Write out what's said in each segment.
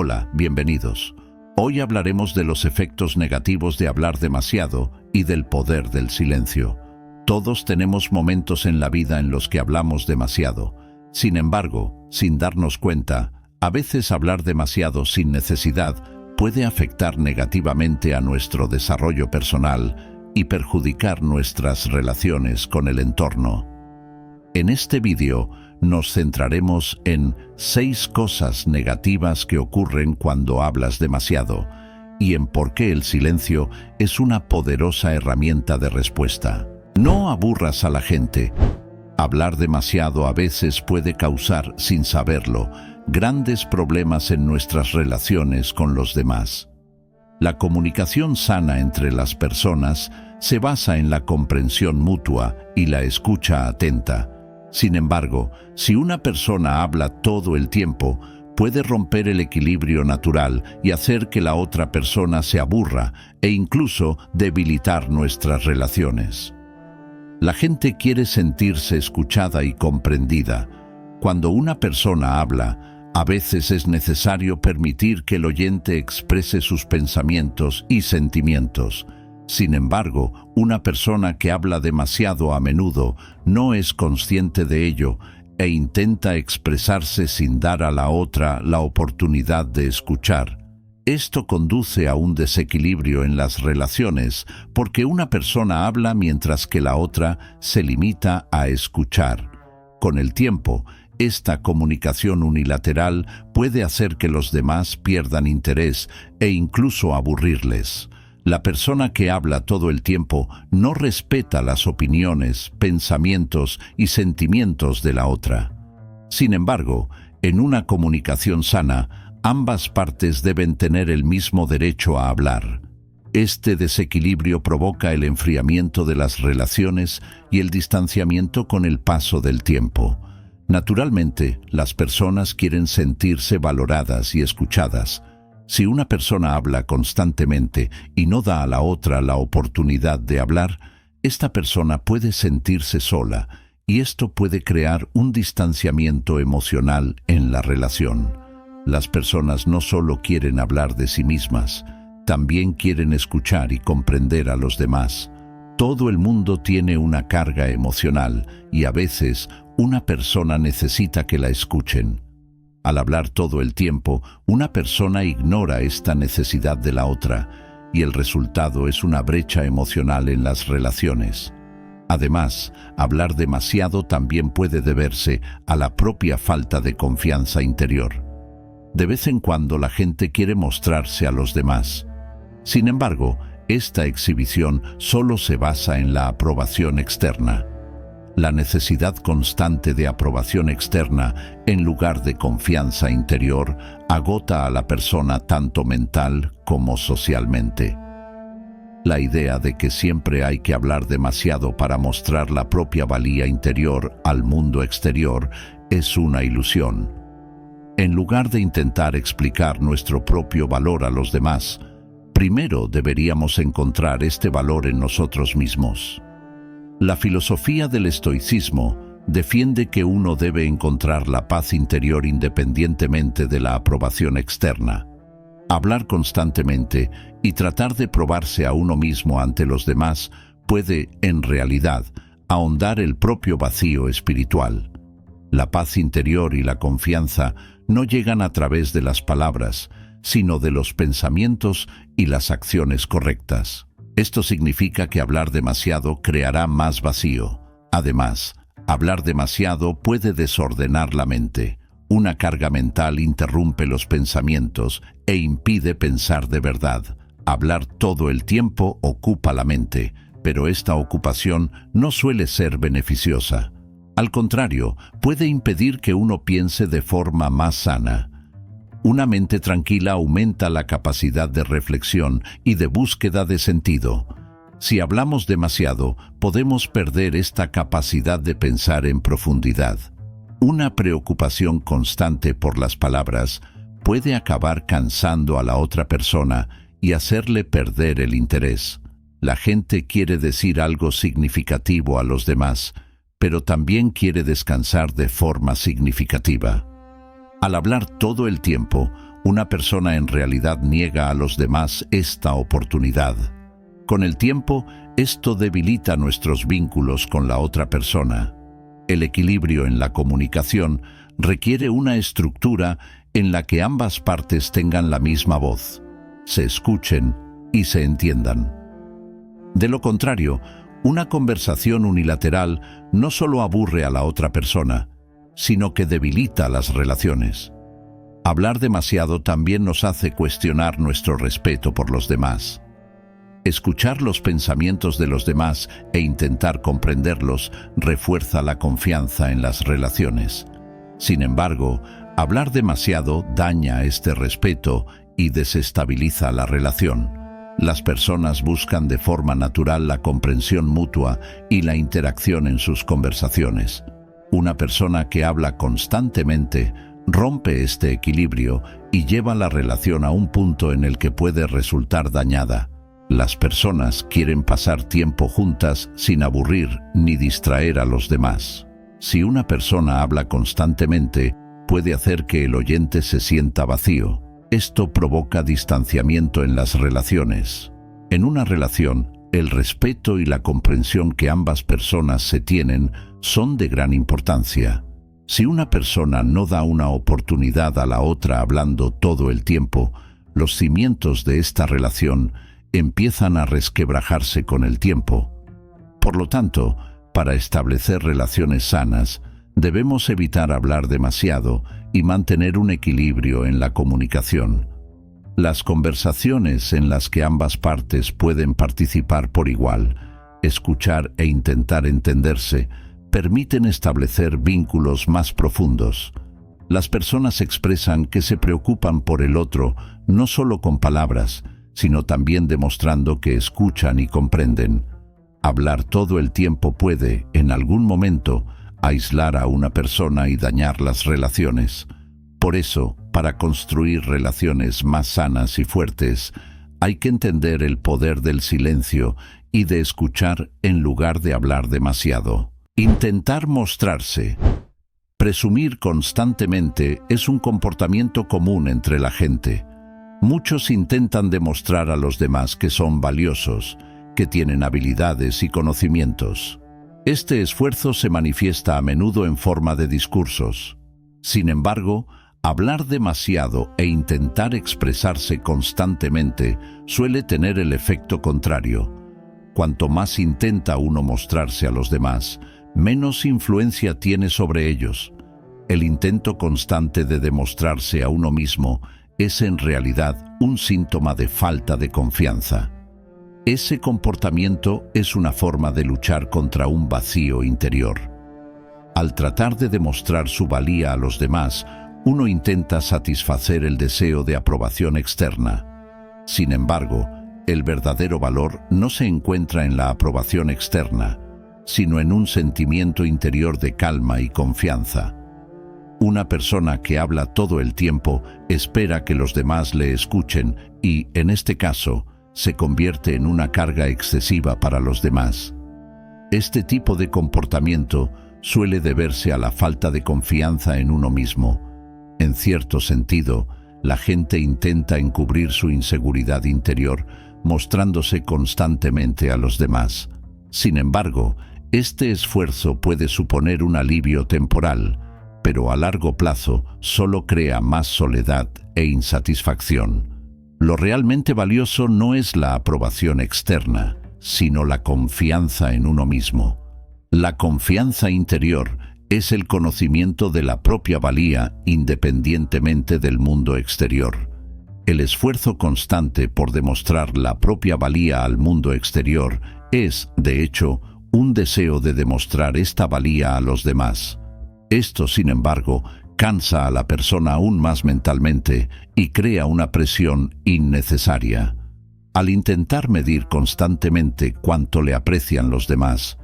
Hola, bienvenidos. Hoy hablaremos de los efectos negativos de hablar demasiado y del poder del silencio. Todos tenemos momentos en la vida en los que hablamos demasiado. Sin embargo, sin darnos cuenta, a veces hablar demasiado sin necesidad puede afectar negativamente a nuestro desarrollo personal y perjudicar nuestras relaciones con el entorno. En este vídeo nos centraremos en 6 cosas negativas que ocurren cuando hablas demasiado y en por qué el silencio es una poderosa herramienta de respuesta. No aburras a la gente. Hablar demasiado a veces puede causar, sin saberlo, grandes problemas en nuestras relaciones con los demás. La comunicación sana entre las personas se basa en la comprensión mutua y la escucha atenta. Sin embargo, si una persona habla todo el tiempo, puede romper el equilibrio natural y hacer que la otra persona se aburra e incluso debilitar nuestras relaciones. La gente quiere sentirse escuchada y comprendida. Cuando una persona habla, a veces es necesario permitir que el oyente exprese sus pensamientos y sentimientos. Sin embargo, una persona que habla demasiado a menudo no es consciente de ello e intenta expresarse sin dar a la otra la oportunidad de escuchar. Esto conduce a un desequilibrio en las relaciones porque una persona habla mientras que la otra se limita a escuchar. Con el tiempo, esta comunicación unilateral puede hacer que los demás pierdan interés e incluso aburrirles. La persona que habla todo el tiempo no respeta las opiniones, pensamientos y sentimientos de la otra. Sin embargo, en una comunicación sana, ambas partes deben tener el mismo derecho a hablar. Este desequilibrio provoca el enfriamiento de las relaciones y el distanciamiento con el paso del tiempo. Naturalmente, las personas quieren sentirse valoradas y escuchadas. Si una persona habla constantemente y no da a la otra la oportunidad de hablar, esta persona puede sentirse sola y esto puede crear un distanciamiento emocional en la relación. Las personas no solo quieren hablar de sí mismas, también quieren escuchar y comprender a los demás. Todo el mundo tiene una carga emocional y a veces una persona necesita que la escuchen. Al hablar todo el tiempo, una persona ignora esta necesidad de la otra y el resultado es una brecha emocional en las relaciones. Además, hablar demasiado también puede deberse a la propia falta de confianza interior. De vez en cuando la gente quiere mostrarse a los demás. Sin embargo, esta exhibición solo se basa en la aprobación externa. La necesidad constante de aprobación externa, en lugar de confianza interior, agota a la persona tanto mental como socialmente. La idea de que siempre hay que hablar demasiado para mostrar la propia valía interior al mundo exterior es una ilusión. En lugar de intentar explicar nuestro propio valor a los demás, primero deberíamos encontrar este valor en nosotros mismos. La filosofía del estoicismo defiende que uno debe encontrar la paz interior independientemente de la aprobación externa. Hablar constantemente y tratar de probarse a uno mismo ante los demás puede, en realidad, ahondar el propio vacío espiritual. La paz interior y la confianza no llegan a través de las palabras, sino de los pensamientos y las acciones correctas. Esto significa que hablar demasiado creará más vacío. Además, hablar demasiado puede desordenar la mente. Una carga mental interrumpe los pensamientos e impide pensar de verdad. Hablar todo el tiempo ocupa la mente, pero esta ocupación no suele ser beneficiosa. Al contrario, puede impedir que uno piense de forma más sana. Una mente tranquila aumenta la capacidad de reflexión y de búsqueda de sentido. Si hablamos demasiado, podemos perder esta capacidad de pensar en profundidad. Una preocupación constante por las palabras puede acabar cansando a la otra persona y hacerle perder el interés. La gente quiere decir algo significativo a los demás, pero también quiere descansar de forma significativa. Al hablar todo el tiempo, una persona en realidad niega a los demás esta oportunidad. Con el tiempo, esto debilita nuestros vínculos con la otra persona. El equilibrio en la comunicación requiere una estructura en la que ambas partes tengan la misma voz, se escuchen y se entiendan. De lo contrario, una conversación unilateral no solo aburre a la otra persona, sino que debilita las relaciones. Hablar demasiado también nos hace cuestionar nuestro respeto por los demás. Escuchar los pensamientos de los demás e intentar comprenderlos refuerza la confianza en las relaciones. Sin embargo, hablar demasiado daña este respeto y desestabiliza la relación. Las personas buscan de forma natural la comprensión mutua y la interacción en sus conversaciones. Una persona que habla constantemente rompe este equilibrio y lleva la relación a un punto en el que puede resultar dañada. Las personas quieren pasar tiempo juntas sin aburrir ni distraer a los demás. Si una persona habla constantemente, puede hacer que el oyente se sienta vacío. Esto provoca distanciamiento en las relaciones. En una relación, el respeto y la comprensión que ambas personas se tienen son de gran importancia. Si una persona no da una oportunidad a la otra hablando todo el tiempo, los cimientos de esta relación empiezan a resquebrajarse con el tiempo. Por lo tanto, para establecer relaciones sanas, debemos evitar hablar demasiado y mantener un equilibrio en la comunicación. Las conversaciones en las que ambas partes pueden participar por igual, escuchar e intentar entenderse, permiten establecer vínculos más profundos. Las personas expresan que se preocupan por el otro no solo con palabras, sino también demostrando que escuchan y comprenden. Hablar todo el tiempo puede, en algún momento, aislar a una persona y dañar las relaciones. Por eso, para construir relaciones más sanas y fuertes, hay que entender el poder del silencio y de escuchar en lugar de hablar demasiado. Intentar mostrarse. Presumir constantemente es un comportamiento común entre la gente. Muchos intentan demostrar a los demás que son valiosos, que tienen habilidades y conocimientos. Este esfuerzo se manifiesta a menudo en forma de discursos. Sin embargo, hablar demasiado e intentar expresarse constantemente suele tener el efecto contrario. Cuanto más intenta uno mostrarse a los demás, menos influencia tiene sobre ellos. El intento constante de demostrarse a uno mismo es en realidad un síntoma de falta de confianza. Ese comportamiento es una forma de luchar contra un vacío interior. Al tratar de demostrar su valía a los demás, uno intenta satisfacer el deseo de aprobación externa. Sin embargo, el verdadero valor no se encuentra en la aprobación externa, sino en un sentimiento interior de calma y confianza. Una persona que habla todo el tiempo espera que los demás le escuchen y, en este caso, se convierte en una carga excesiva para los demás. Este tipo de comportamiento suele deberse a la falta de confianza en uno mismo. En cierto sentido, la gente intenta encubrir su inseguridad interior, mostrándose constantemente a los demás. Sin embargo, este esfuerzo puede suponer un alivio temporal, pero a largo plazo solo crea más soledad e insatisfacción. Lo realmente valioso no es la aprobación externa, sino la confianza en uno mismo. La confianza interior es el conocimiento de la propia valía independientemente del mundo exterior. El esfuerzo constante por demostrar la propia valía al mundo exterior es, de hecho, un deseo de demostrar esta valía a los demás. Esto, sin embargo, cansa a la persona aún más mentalmente y crea una presión innecesaria. Al intentar medir constantemente cuánto le aprecian los demás,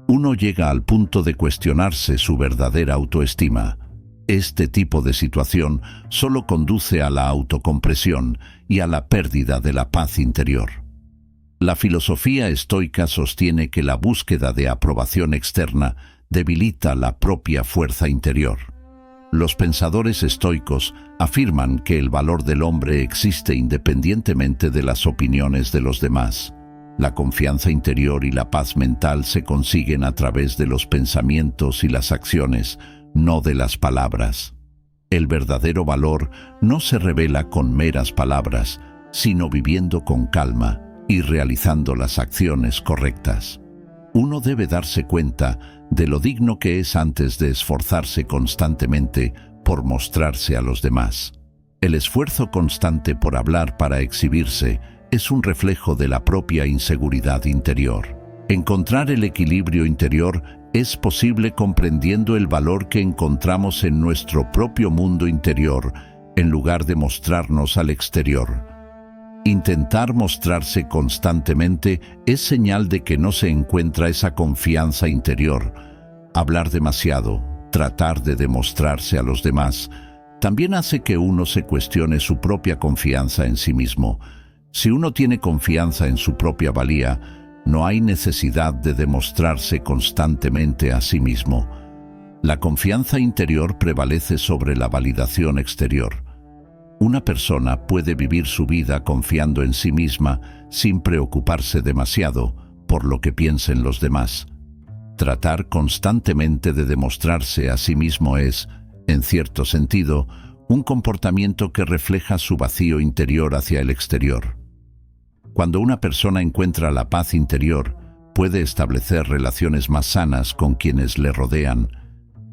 uno llega al punto de cuestionarse su verdadera autoestima. Este tipo de situación solo conduce a la autocompresión y a la pérdida de la paz interior. La filosofía estoica sostiene que la búsqueda de aprobación externa debilita la propia fuerza interior. Los pensadores estoicos afirman que el valor del hombre existe independientemente de las opiniones de los demás. La confianza interior y la paz mental se consiguen a través de los pensamientos y las acciones, no de las palabras. El verdadero valor no se revela con meras palabras, sino viviendo con calma y realizando las acciones correctas. Uno debe darse cuenta de lo digno que es antes de esforzarse constantemente por mostrarse a los demás. El esfuerzo constante por hablar para exhibirse es un reflejo de la propia inseguridad interior. Encontrar el equilibrio interior es posible comprendiendo el valor que encontramos en nuestro propio mundo interior, en lugar de mostrarnos al exterior. Intentar mostrarse constantemente es señal de que no se encuentra esa confianza interior. Hablar demasiado, tratar de demostrarse a los demás, también hace que uno se cuestione su propia confianza en sí mismo. Si uno tiene confianza en su propia valía, no hay necesidad de demostrarse constantemente a sí mismo. La confianza interior prevalece sobre la validación exterior. Una persona puede vivir su vida confiando en sí misma sin preocuparse demasiado por lo que piensen los demás. Tratar constantemente de demostrarse a sí mismo es, en cierto sentido, un comportamiento que refleja su vacío interior hacia el exterior. Cuando una persona encuentra la paz interior, puede establecer relaciones más sanas con quienes le rodean.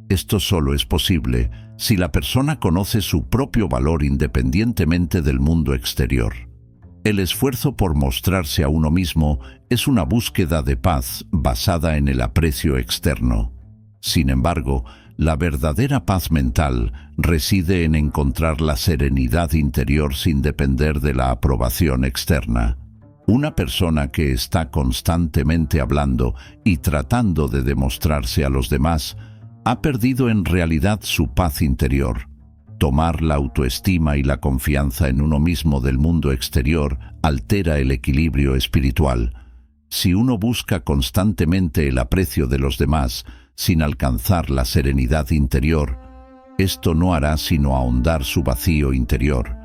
Esto solo es posible si la persona conoce su propio valor independientemente del mundo exterior. El esfuerzo por mostrarse a uno mismo es una búsqueda de paz basada en el aprecio externo. Sin embargo, la verdadera paz mental reside en encontrar la serenidad interior sin depender de la aprobación externa. Una persona que está constantemente hablando y tratando de demostrarse a los demás ha perdido en realidad su paz interior. Tomar la autoestima y la confianza en uno mismo del mundo exterior altera el equilibrio espiritual. Si uno busca constantemente el aprecio de los demás sin alcanzar la serenidad interior, esto no hará sino ahondar su vacío interior.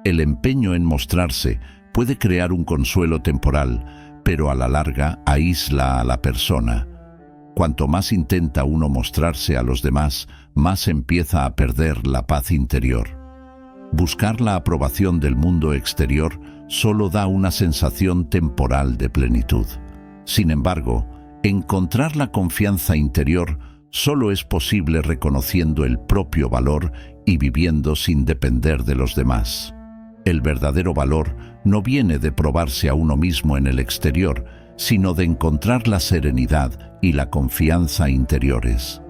El empeño en mostrarse puede crear un consuelo temporal, pero a la larga aísla a la persona. Cuanto más intenta uno mostrarse a los demás, más empieza a perder la paz interior. Buscar la aprobación del mundo exterior solo da una sensación temporal de plenitud. Sin embargo, encontrar la confianza interior solo es posible reconociendo el propio valor y viviendo sin depender de los demás. El verdadero valor no viene de probarse a uno mismo en el exterior, sino de encontrar la serenidad y la confianza interiores.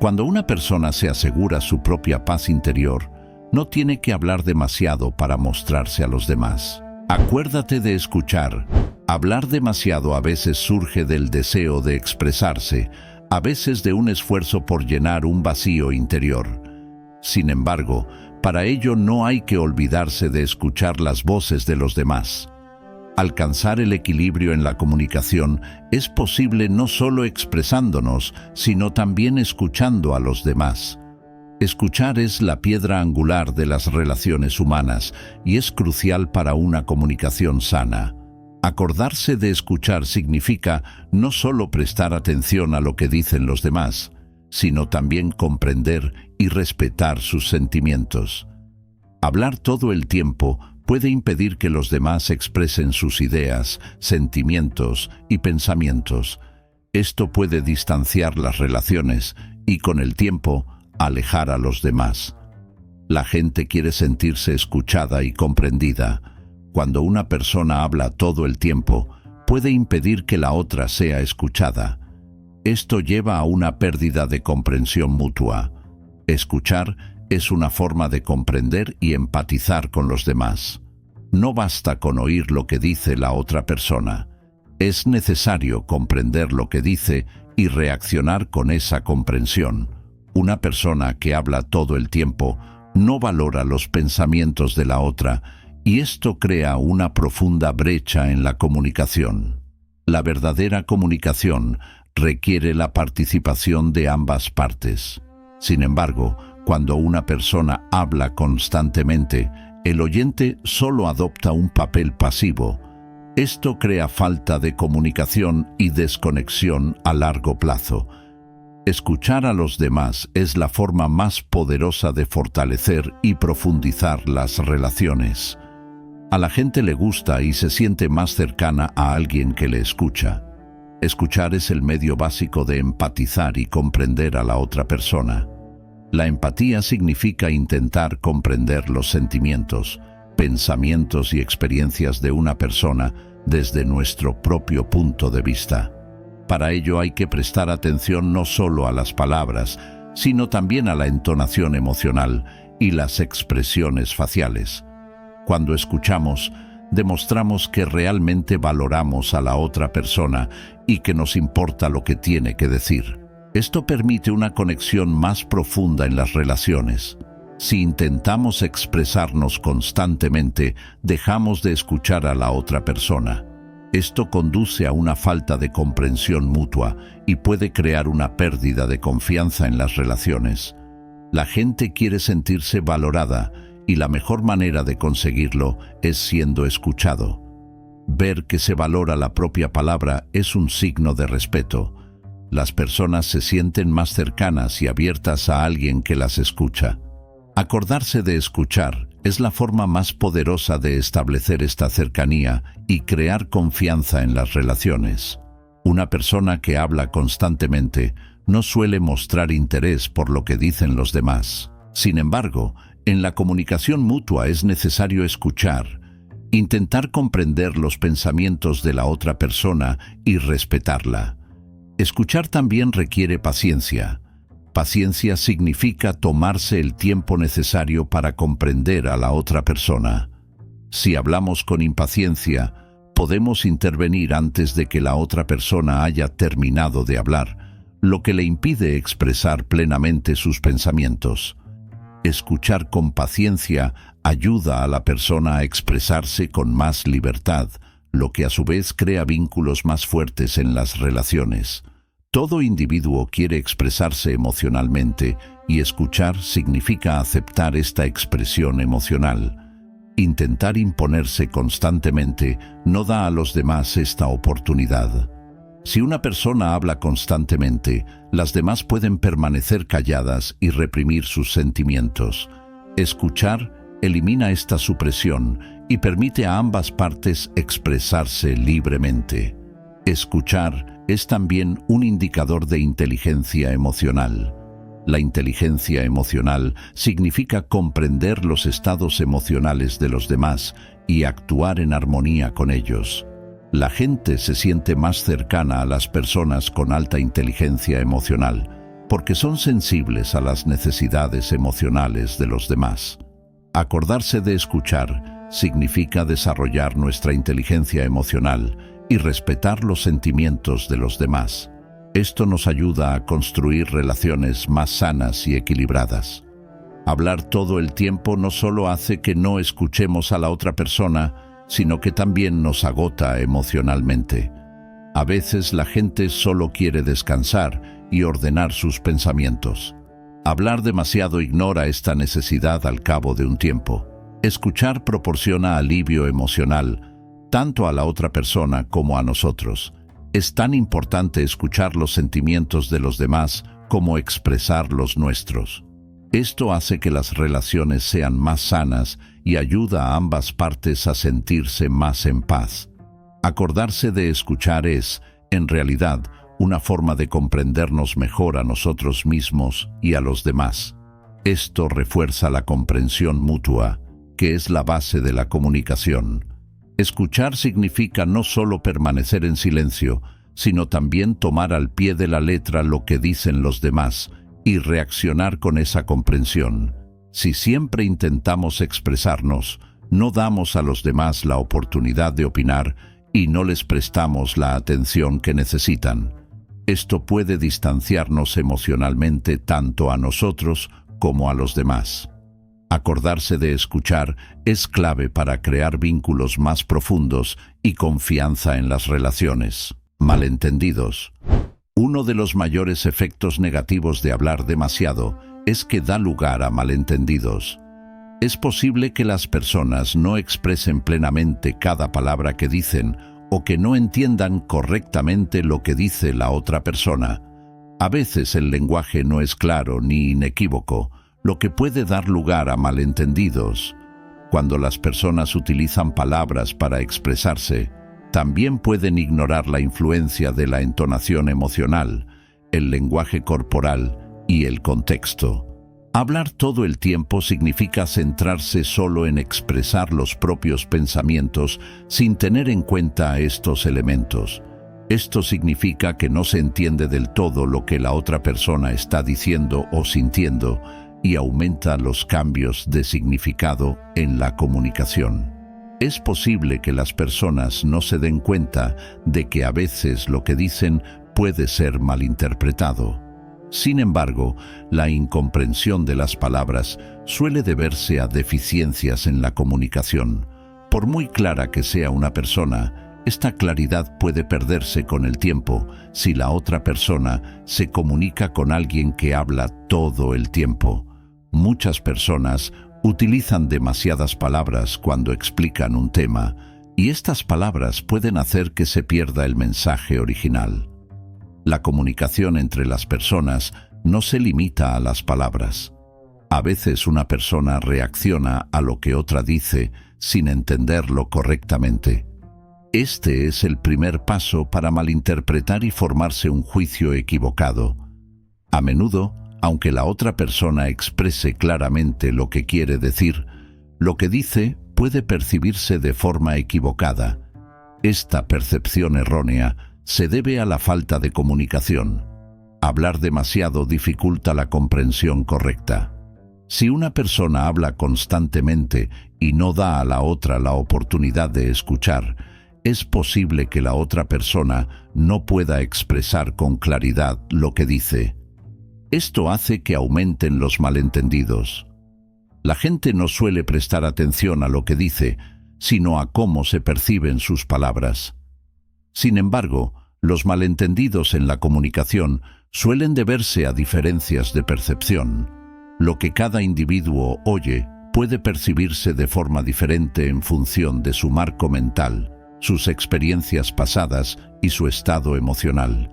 Cuando una persona se asegura su propia paz interior, no tiene que hablar demasiado para mostrarse a los demás. Acuérdate de escuchar. Hablar demasiado a veces surge del deseo de expresarse, a veces de un esfuerzo por llenar un vacío interior. Sin embargo, para ello no hay que olvidarse de escuchar las voces de los demás. Alcanzar el equilibrio en la comunicación es posible no solo expresándonos, sino también escuchando a los demás. Escuchar es la piedra angular de las relaciones humanas y es crucial para una comunicación sana. Acordarse de escuchar significa no solo prestar atención a lo que dicen los demás, sino también comprender y respetar sus sentimientos. Hablar todo el tiempo puede impedir que los demás expresen sus ideas, sentimientos y pensamientos. Esto puede distanciar las relaciones y, con el tiempo, alejar a los demás. La gente quiere sentirse escuchada y comprendida. Cuando una persona habla todo el tiempo, puede impedir que la otra sea escuchada. Esto lleva a una pérdida de comprensión mutua. Escuchar es una forma de comprender y empatizar con los demás. No basta con oír lo que dice la otra persona. Es necesario comprender lo que dice y reaccionar con esa comprensión. Una persona que habla todo el tiempo no valora los pensamientos de la otra, y esto crea una profunda brecha en la comunicación. La verdadera comunicación requiere la participación de ambas partes. Sin embargo, Cuando una persona habla constantemente, el oyente solo adopta un papel pasivo. Esto crea falta de comunicación y desconexión a largo plazo. Escuchar a los demás es la forma más poderosa de fortalecer y profundizar las relaciones. A la gente le gusta y se siente más cercana a alguien que le escucha. Escuchar es el medio básico de empatizar y comprender a la otra persona. La empatía significa intentar comprender los sentimientos, pensamientos y experiencias de una persona desde nuestro propio punto de vista. Para ello hay que prestar atención no solo a las palabras, sino también a la entonación emocional y las expresiones faciales. Cuando escuchamos, demostramos que realmente valoramos a la otra persona y que nos importa lo que tiene que decir. Esto permite una conexión más profunda en las relaciones. Si intentamos expresarnos constantemente, dejamos de escuchar a la otra persona. Esto conduce a una falta de comprensión mutua y puede crear una pérdida de confianza en las relaciones. La gente quiere sentirse valorada y la mejor manera de conseguirlo es siendo escuchado. Ver que se valora la propia palabra es un signo de respeto. Las personas se sienten más cercanas y abiertas a alguien que las escucha. Acordarse de escuchar es la forma más poderosa de establecer esta cercanía y crear confianza en las relaciones. Una persona que habla constantemente no suele mostrar interés por lo que dicen los demás. Sin embargo, en la comunicación mutua es necesario escuchar, intentar comprender los pensamientos de la otra persona y respetarla. Escuchar también requiere paciencia. Paciencia significa tomarse el tiempo necesario para comprender a la otra persona. Si hablamos con impaciencia, podemos intervenir antes de que la otra persona haya terminado de hablar, lo que le impide expresar plenamente sus pensamientos. Escuchar con paciencia ayuda a la persona a expresarse con más libertad, lo que a su vez crea vínculos más fuertes en las relaciones. Todo individuo quiere expresarse emocionalmente y escuchar significa aceptar esta expresión emocional. Intentar imponerse constantemente no da a los demás esta oportunidad. Si una persona habla constantemente, las demás pueden permanecer calladas y reprimir sus sentimientos. Escuchar elimina esta supresión y permite a ambas partes expresarse libremente. Escuchar es también un indicador de inteligencia emocional. La inteligencia emocional significa comprender los estados emocionales de los demás y actuar en armonía con ellos. La gente se siente más cercana a las personas con alta inteligencia emocional porque son sensibles a las necesidades emocionales de los demás. Acordarse de escuchar significa desarrollar nuestra inteligencia emocional y respetar los sentimientos de los demás. Esto nos ayuda a construir relaciones más sanas y equilibradas. Hablar todo el tiempo no solo hace que no escuchemos a la otra persona, sino que también nos agota emocionalmente. A veces la gente solo quiere descansar y ordenar sus pensamientos. Hablar demasiado ignora esta necesidad al cabo de un tiempo. Escuchar proporciona alivio emocional, tanto a la otra persona como a nosotros. Es tan importante escuchar los sentimientos de los demás como expresar los nuestros. Esto hace que las relaciones sean más sanas y ayuda a ambas partes a sentirse más en paz. Acordarse de escuchar es, en realidad, una forma de comprendernos mejor a nosotros mismos y a los demás. Esto refuerza la comprensión mutua, que es la base de la comunicación. Escuchar significa no solo permanecer en silencio, sino también tomar al pie de la letra lo que dicen los demás y reaccionar con esa comprensión. Si siempre intentamos expresarnos, no damos a los demás la oportunidad de opinar y no les prestamos la atención que necesitan. Esto puede distanciarnos emocionalmente tanto a nosotros como a los demás. Acordarse de escuchar es clave para crear vínculos más profundos y confianza en las relaciones. Malentendidos. Uno de los mayores efectos negativos de hablar demasiado es que da lugar a malentendidos. Es posible que las personas no expresen plenamente cada palabra que dicen o que no entiendan correctamente lo que dice la otra persona. A veces el lenguaje no es claro ni inequívoco, lo que puede dar lugar a malentendidos. Cuando las personas utilizan palabras para expresarse, también pueden ignorar la influencia de la entonación emocional, el lenguaje corporal y el contexto. Hablar todo el tiempo significa centrarse solo en expresar los propios pensamientos sin tener en cuenta estos elementos. Esto significa que no se entiende del todo lo que la otra persona está diciendo o sintiendo y aumenta los cambios de significado en la comunicación. Es posible que las personas no se den cuenta de que a veces lo que dicen puede ser malinterpretado. Sin embargo, la incomprensión de las palabras suele deberse a deficiencias en la comunicación. Por muy clara que sea una persona, esta claridad puede perderse con el tiempo si la otra persona se comunica con alguien que habla todo el tiempo. Muchas personas utilizan demasiadas palabras cuando explican un tema, y estas palabras pueden hacer que se pierda el mensaje original. La comunicación entre las personas no se limita a las palabras. A veces una persona reacciona a lo que otra dice sin entenderlo correctamente. Este es el primer paso para malinterpretar y formarse un juicio equivocado. A menudo, aunque la otra persona exprese claramente lo que quiere decir, lo que dice puede percibirse de forma equivocada. Esta percepción errónea se debe a la falta de comunicación. Hablar demasiado dificulta la comprensión correcta. Si una persona habla constantemente y no da a la otra la oportunidad de escuchar, es posible que la otra persona no pueda expresar con claridad lo que dice. Esto hace que aumenten los malentendidos. La gente no suele prestar atención a lo que dice, sino a cómo se perciben sus palabras. Sin embargo, los malentendidos en la comunicación suelen deberse a diferencias de percepción. Lo que cada individuo oye puede percibirse de forma diferente en función de su marco mental, sus experiencias pasadas y su estado emocional.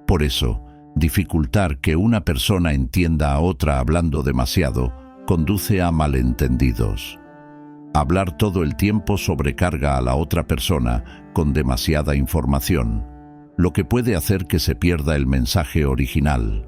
Por eso, dificultar que una persona entienda a otra hablando demasiado conduce a malentendidos. Hablar todo el tiempo sobrecarga a la otra persona con demasiada información, lo que puede hacer que se pierda el mensaje original.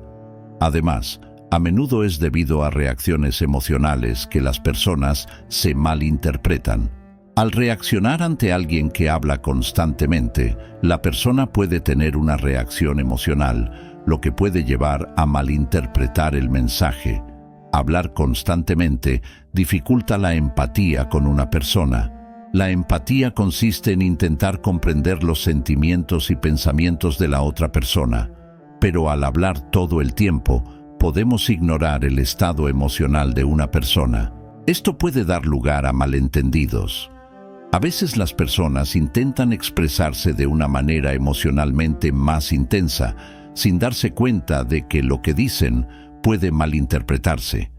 Además, a menudo es debido a reacciones emocionales que las personas se malinterpretan. Al reaccionar ante alguien que habla constantemente, la persona puede tener una reacción emocional, lo que puede llevar a malinterpretar el mensaje. Hablar constantemente dificulta la empatía con una persona. La empatía consiste en intentar comprender los sentimientos y pensamientos de la otra persona, pero al hablar todo el tiempo, podemos ignorar el estado emocional de una persona. Esto puede dar lugar a malentendidos. A veces las personas intentan expresarse de una manera emocionalmente más intensa, sin darse cuenta de que lo que dicen puede malinterpretarse.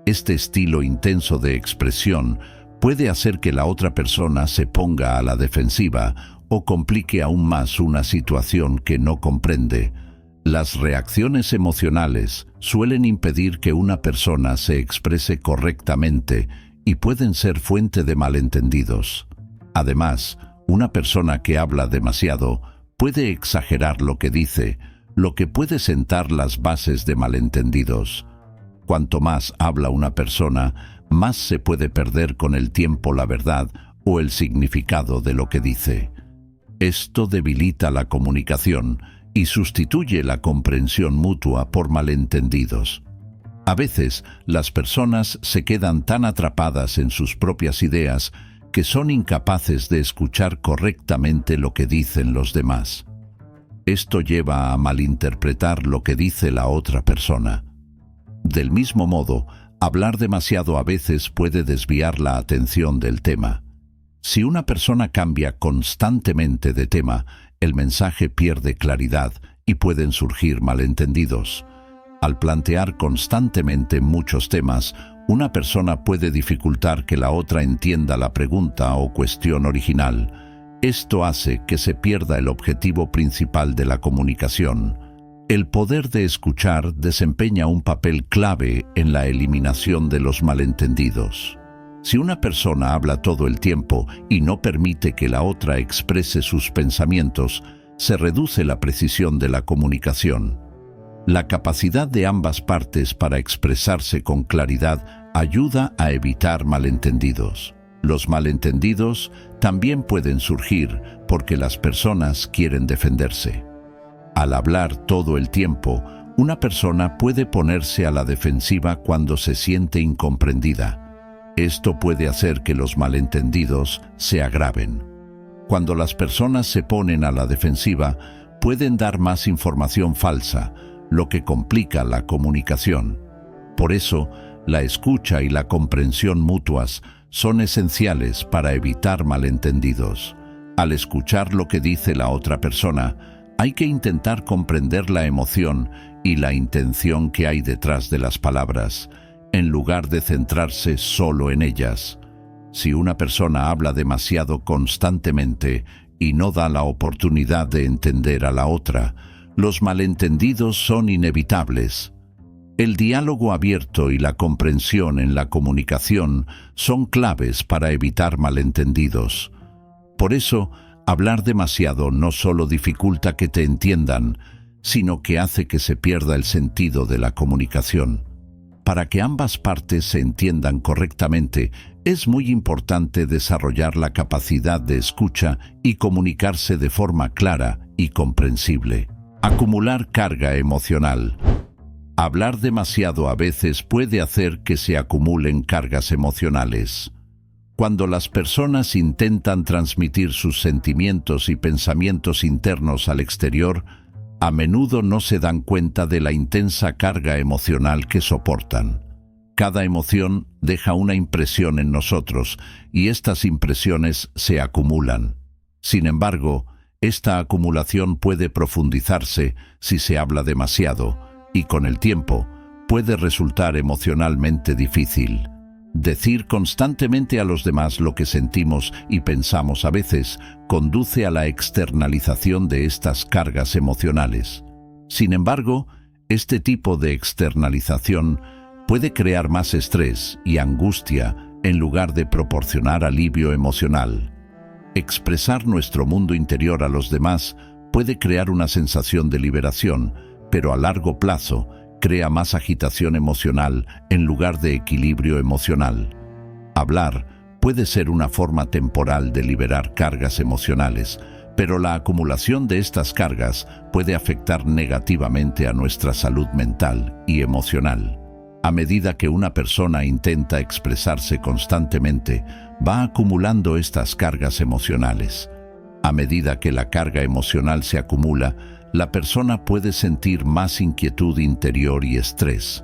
Este estilo intenso de expresión puede hacer que la otra persona se ponga a la defensiva o complique aún más una situación que no comprende. Las reacciones emocionales suelen impedir que una persona se exprese correctamente y pueden ser fuente de malentendidos. Además, una persona que habla demasiado puede exagerar lo que dice, lo que puede sentar las bases de malentendidos. Cuanto más habla una persona, más se puede perder con el tiempo la verdad o el significado de lo que dice. Esto debilita la comunicación y sustituye la comprensión mutua por malentendidos. A veces, las personas se quedan tan atrapadas en sus propias ideas que son incapaces de escuchar correctamente lo que dicen los demás. Esto lleva a malinterpretar lo que dice la otra persona. Del mismo modo, hablar demasiado a veces puede desviar la atención del tema. Si una persona cambia constantemente de tema, el mensaje pierde claridad y pueden surgir malentendidos. Al plantear constantemente muchos temas, una persona puede dificultar que la otra entienda la pregunta o cuestión original. Esto hace que se pierda el objetivo principal de la comunicación. El poder de escuchar desempeña un papel clave en la eliminación de los malentendidos. Si una persona habla todo el tiempo y no permite que la otra exprese sus pensamientos, se reduce la precisión de la comunicación. La capacidad de ambas partes para expresarse con claridad ayuda a evitar malentendidos. Los malentendidos también pueden surgir porque las personas quieren defenderse. Al hablar todo el tiempo, una persona puede ponerse a la defensiva cuando se siente incomprendida. Esto puede hacer que los malentendidos se agraven. Cuando las personas se ponen a la defensiva, pueden dar más información falsa, lo que complica la comunicación. Por eso, la escucha y la comprensión mutuas son esenciales para evitar malentendidos. Al escuchar lo que dice la otra persona, hay que intentar comprender la emoción y la intención que hay detrás de las palabras, en lugar de centrarse solo en ellas. Si una persona habla demasiado constantemente y no da la oportunidad de entender a la otra, los malentendidos son inevitables. El diálogo abierto y la comprensión en la comunicación son claves para evitar malentendidos. Por eso, hablar demasiado no solo dificulta que te entiendan, sino que hace que se pierda el sentido de la comunicación. Para que ambas partes se entiendan correctamente, es muy importante desarrollar la capacidad de escucha y comunicarse de forma clara y comprensible. Acumular carga emocional. Hablar demasiado a veces puede hacer que se acumulen cargas emocionales. Cuando las personas intentan transmitir sus sentimientos y pensamientos internos al exterior, a menudo no se dan cuenta de la intensa carga emocional que soportan. Cada emoción deja una impresión en nosotros y estas impresiones se acumulan. Sin embargo, esta acumulación puede profundizarse si se habla demasiado y con el tiempo puede resultar emocionalmente difícil. Decir constantemente a los demás lo que sentimos y pensamos a veces conduce a la externalización de estas cargas emocionales. Sin embargo, este tipo de externalización puede crear más estrés y angustia en lugar de proporcionar alivio emocional. Expresar nuestro mundo interior a los demás puede crear una sensación de liberación, pero a largo plazo crea más agitación emocional en lugar de equilibrio emocional. Hablar puede ser una forma temporal de liberar cargas emocionales, pero la acumulación de estas cargas puede afectar negativamente a nuestra salud mental y emocional. A medida que una persona intenta expresarse constantemente, va acumulando estas cargas emocionales. A medida que la carga emocional se acumula, la persona puede sentir más inquietud interior y estrés.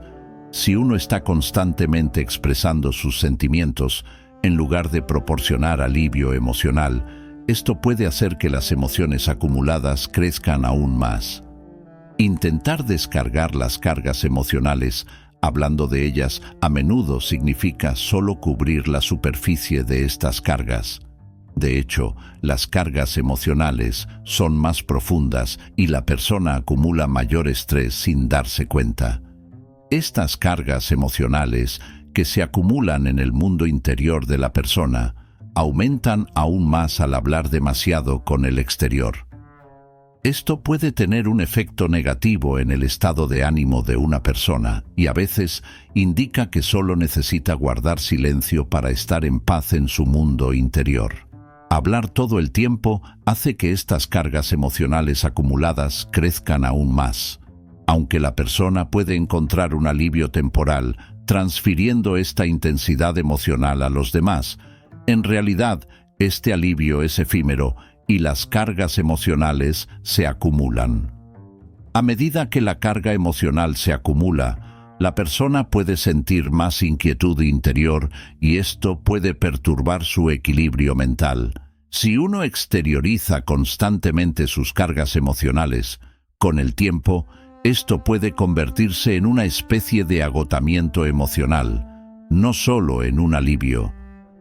Si uno está constantemente expresando sus sentimientos, en lugar de proporcionar alivio emocional, esto puede hacer que las emociones acumuladas crezcan aún más. Intentar descargar las cargas emocionales, hablando de ellas, a menudo significa solo cubrir la superficie de estas cargas. De hecho, las cargas emocionales son más profundas y la persona acumula mayor estrés sin darse cuenta. Estas cargas emocionales que se acumulan en el mundo interior de la persona aumentan aún más al hablar demasiado con el exterior. Esto puede tener un efecto negativo en el estado de ánimo de una persona y a veces indica que solo necesita guardar silencio para estar en paz en su mundo interior. Hablar todo el tiempo hace que estas cargas emocionales acumuladas crezcan aún más. Aunque la persona puede encontrar un alivio temporal transfiriendo esta intensidad emocional a los demás, en realidad este alivio es efímero y las cargas emocionales se acumulan. A medida que la carga emocional se acumula, la persona puede sentir más inquietud interior y esto puede perturbar su equilibrio mental. Si uno exterioriza constantemente sus cargas emocionales, con el tiempo, Esto puede convertirse en una especie de agotamiento emocional, no solo en un alivio.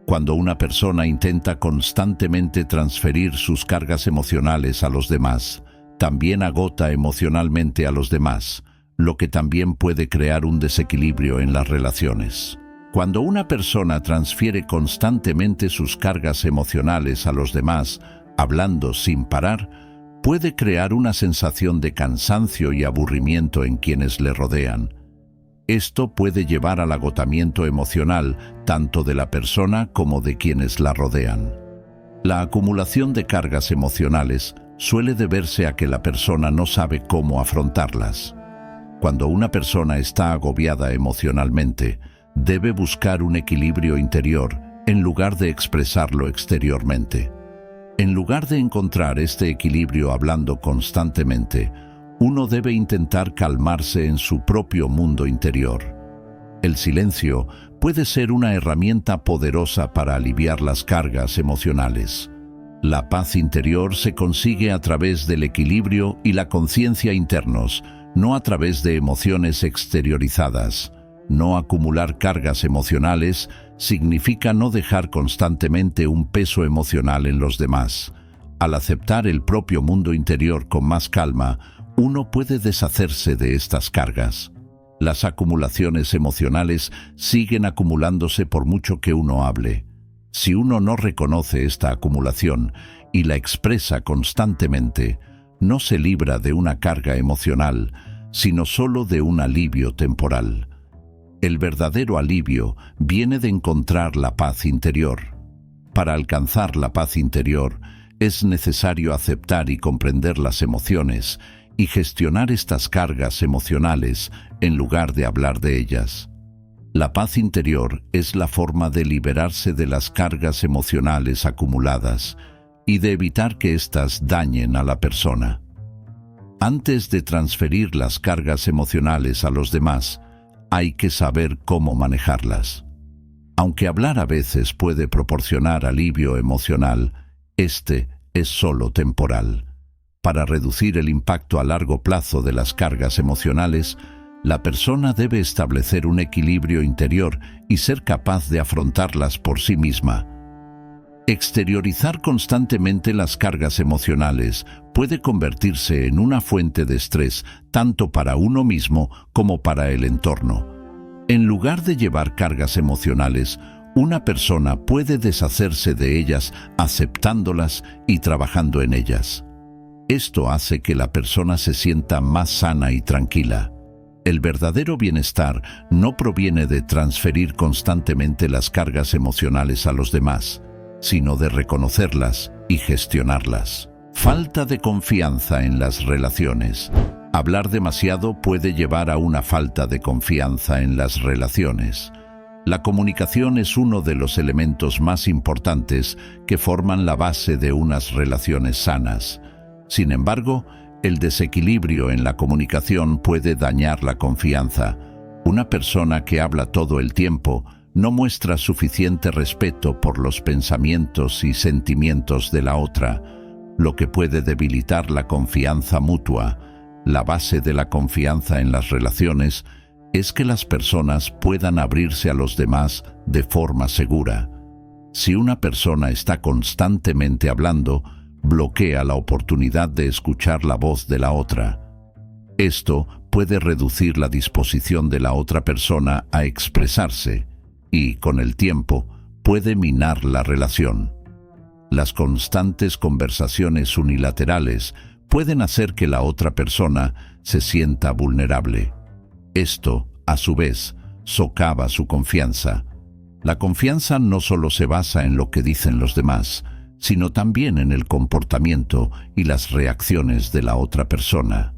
Cuando una persona intenta constantemente transferir sus cargas emocionales a los demás, también agota emocionalmente a los demás, lo que también puede crear un desequilibrio en las relaciones. Cuando una persona transfiere constantemente sus cargas emocionales a los demás, hablando sin parar, puede crear una sensación de cansancio y aburrimiento en quienes le rodean. Esto puede llevar al agotamiento emocional tanto de la persona como de quienes la rodean. La acumulación de cargas emocionales suele deberse a que la persona no sabe cómo afrontarlas. Cuando una persona está agobiada emocionalmente, debe buscar un equilibrio interior en lugar de expresarlo exteriormente. En lugar de encontrar este equilibrio hablando constantemente, uno debe intentar calmarse en su propio mundo interior. El silencio puede ser una herramienta poderosa para aliviar las cargas emocionales. La paz interior se consigue a través del equilibrio y la conciencia internos, no a través de emociones exteriorizadas. No acumular cargas emocionales significa no dejar constantemente un peso emocional en los demás. Al aceptar el propio mundo interior con más calma, uno puede deshacerse de estas cargas. Las acumulaciones emocionales siguen acumulándose por mucho que uno hable. Si uno no reconoce esta acumulación y la expresa constantemente, no se libra de una carga emocional, sino solo de un alivio temporal. El verdadero alivio viene de encontrar la paz interior. Para alcanzar la paz interior, es necesario aceptar y comprender las emociones y gestionar estas cargas emocionales en lugar de hablar de ellas. La paz interior es la forma de liberarse de las cargas emocionales acumuladas y de evitar que éstas dañen a la persona. Antes de transferir las cargas emocionales a los demás, hay que saber cómo manejarlas. Aunque hablar a veces puede proporcionar alivio emocional, este es solo temporal. Para reducir el impacto a largo plazo de las cargas emocionales, la persona debe establecer un equilibrio interior y ser capaz de afrontarlas por sí misma. Exteriorizar constantemente las cargas emocionales puede convertirse en una fuente de estrés tanto para uno mismo como para el entorno. En lugar de llevar cargas emocionales, una persona puede deshacerse de ellas aceptándolas y trabajando en ellas. Esto hace que la persona se sienta más sana y tranquila. El verdadero bienestar no proviene de transferir constantemente las cargas emocionales a los demás, sino de reconocerlas y gestionarlas. Falta de confianza en las relaciones. Hablar demasiado puede llevar a una falta de confianza en las relaciones. La comunicación es uno de los elementos más importantes que forman la base de unas relaciones sanas. Sin embargo, el desequilibrio en la comunicación puede dañar la confianza. Una persona que habla todo el tiempo no muestra suficiente respeto por los pensamientos y sentimientos de la otra, lo que puede debilitar la confianza mutua. La base de la confianza en las relaciones es que las personas puedan abrirse a los demás de forma segura. Si una persona está constantemente hablando, bloquea la oportunidad de escuchar la voz de la otra. Esto puede reducir la disposición de la otra persona a expresarse y, con el tiempo, puede minar la relación. Las constantes conversaciones unilaterales pueden hacer que la otra persona se sienta vulnerable. Esto, a su vez, socava su confianza. La confianza no solo se basa en lo que dicen los demás, sino también en el comportamiento y las reacciones de la otra persona.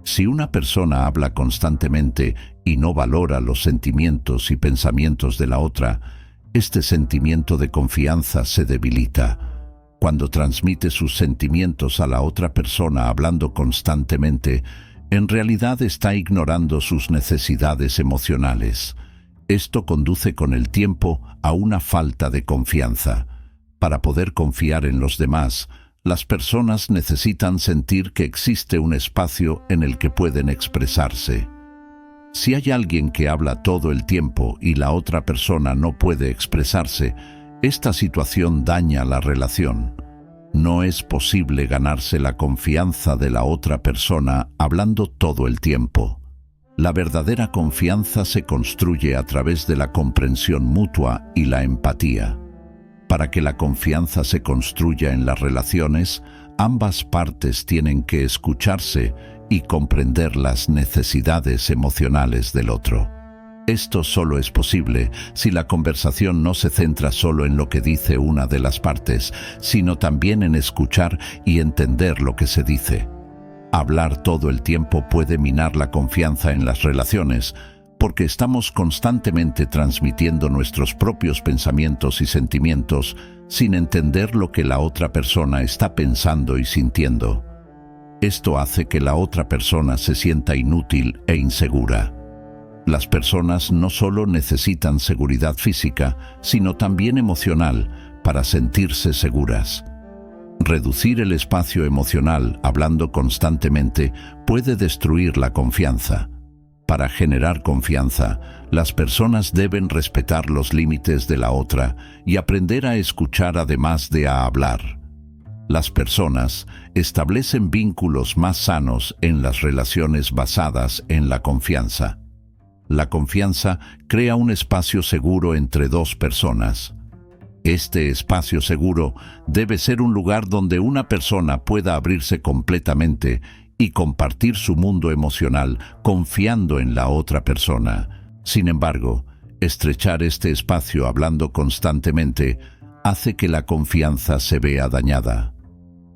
Si una persona habla constantemente y no valora los sentimientos y pensamientos de la otra, este sentimiento de confianza se debilita. Cuando transmite sus sentimientos a la otra persona hablando constantemente, en realidad está ignorando sus necesidades emocionales. Esto conduce con el tiempo a una falta de confianza. Para poder confiar en los demás, Las personas necesitan sentir que existe un espacio en el que pueden expresarse. Si hay alguien que habla todo el tiempo y la otra persona no puede expresarse, esta situación daña la relación. No es posible ganarse la confianza de la otra persona hablando todo el tiempo. La verdadera confianza se construye a través de la comprensión mutua y la empatía. Para que la confianza se construya en las relaciones, ambas partes tienen que escucharse y comprender las necesidades emocionales del otro. Esto solo es posible si la conversación no se centra solo en lo que dice una de las partes, sino también en escuchar y entender lo que se dice. Hablar todo el tiempo puede minar la confianza en las relaciones, porque estamos constantemente transmitiendo nuestros propios pensamientos y sentimientos sin entender lo que la otra persona está pensando y sintiendo. Esto hace que la otra persona se sienta inútil e insegura. Las personas no solo necesitan seguridad física, sino también emocional para sentirse seguras. Reducir el espacio emocional hablando constantemente puede destruir la confianza. Para generar confianza, las personas deben respetar los límites de la otra y aprender a escuchar además de a hablar. Las personas establecen vínculos más sanos en las relaciones basadas en la confianza. La confianza crea un espacio seguro entre dos personas. Este espacio seguro debe ser un lugar donde una persona pueda abrirse completamente y compartir su mundo emocional confiando en la otra persona. Sin embargo, estrechar este espacio hablando constantemente hace que la confianza se vea dañada.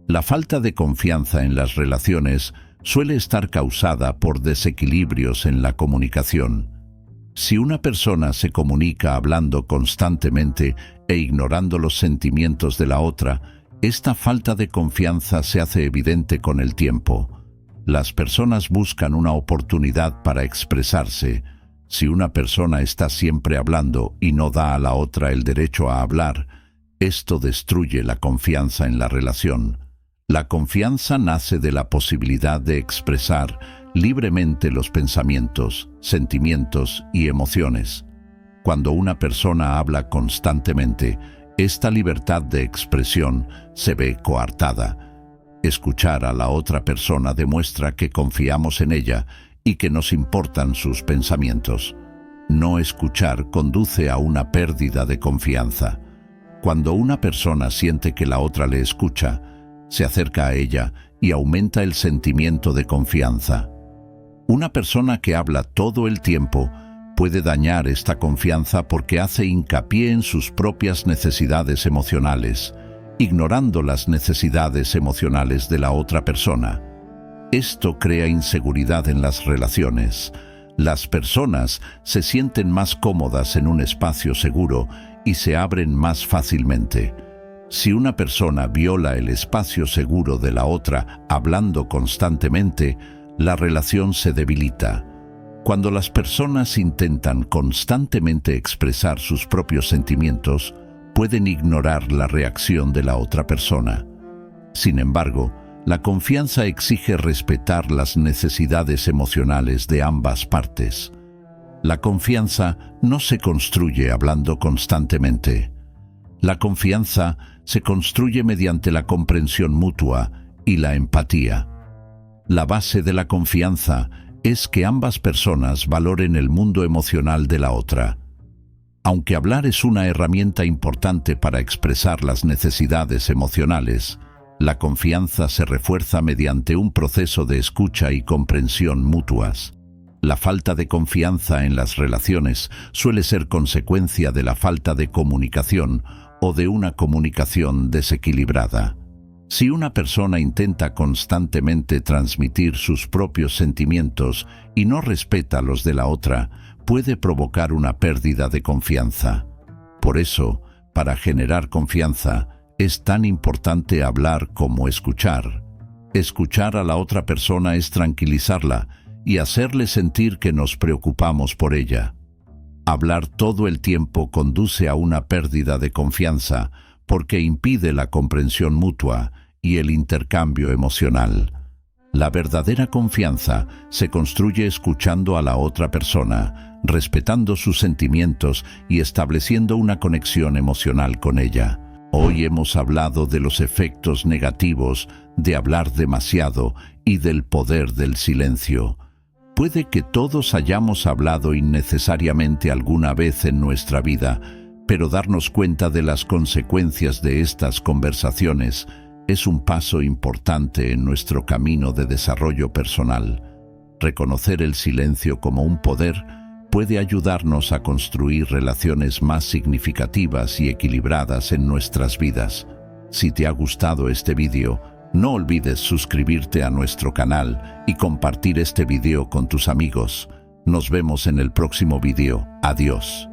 La falta de confianza en las relaciones suele estar causada por desequilibrios en la comunicación. Si una persona se comunica hablando constantemente e ignorando los sentimientos de la otra, esta falta de confianza se hace evidente con el tiempo. Las personas buscan una oportunidad para expresarse. Si una persona está siempre hablando y no da a la otra el derecho a hablar, esto destruye la confianza en la relación. La confianza nace de la posibilidad de expresar libremente los pensamientos, sentimientos y emociones. Cuando una persona habla constantemente, esta libertad de expresión se ve coartada. Escuchar a la otra persona demuestra que confiamos en ella y que nos importan sus pensamientos. No escuchar conduce a una pérdida de confianza. Cuando una persona siente que la otra le escucha, se acerca a ella y aumenta el sentimiento de confianza. Una persona que habla todo el tiempo puede dañar esta confianza porque hace hincapié en sus propias necesidades emocionales, ignorando las necesidades emocionales de la otra persona. Esto crea inseguridad en las relaciones. Las personas se sienten más cómodas en un espacio seguro y se abren más fácilmente. Si una persona viola el espacio seguro de la otra hablando constantemente, la relación se debilita. Cuando las personas intentan constantemente expresar sus propios sentimientos, pueden ignorar la reacción de la otra persona. Sin embargo, la confianza exige respetar las necesidades emocionales de ambas partes. La confianza no se construye hablando constantemente. La confianza se construye mediante la comprensión mutua y la empatía. La base de la confianza es que ambas personas valoren el mundo emocional de la otra. Aunque hablar es una herramienta importante para expresar las necesidades emocionales, la confianza se refuerza mediante un proceso de escucha y comprensión mutuas. La falta de confianza en las relaciones suele ser consecuencia de la falta de comunicación o de una comunicación desequilibrada. Si una persona intenta constantemente transmitir sus propios sentimientos y no respeta los de la otra, puede provocar una pérdida de confianza. Por eso, para generar confianza, es tan importante hablar como escuchar. Escuchar a la otra persona es tranquilizarla y hacerle sentir que nos preocupamos por ella. Hablar todo el tiempo conduce a una pérdida de confianza porque impide la comprensión mutua y el intercambio emocional. La verdadera confianza se construye escuchando a la otra persona, respetando sus sentimientos y estableciendo una conexión emocional con ella. Hoy hemos hablado de los efectos negativos de hablar demasiado y del poder del silencio. Puede que todos hayamos hablado innecesariamente alguna vez en nuestra vida, pero darnos cuenta de las consecuencias de estas conversaciones es un paso importante en nuestro camino de desarrollo personal. Reconocer el silencio como un poder puede ayudarnos a construir relaciones más significativas y equilibradas en nuestras vidas. Si te ha gustado este vídeo, no olvides suscribirte a nuestro canal y compartir este vídeo con tus amigos. Nos vemos en el próximo vídeo. Adiós.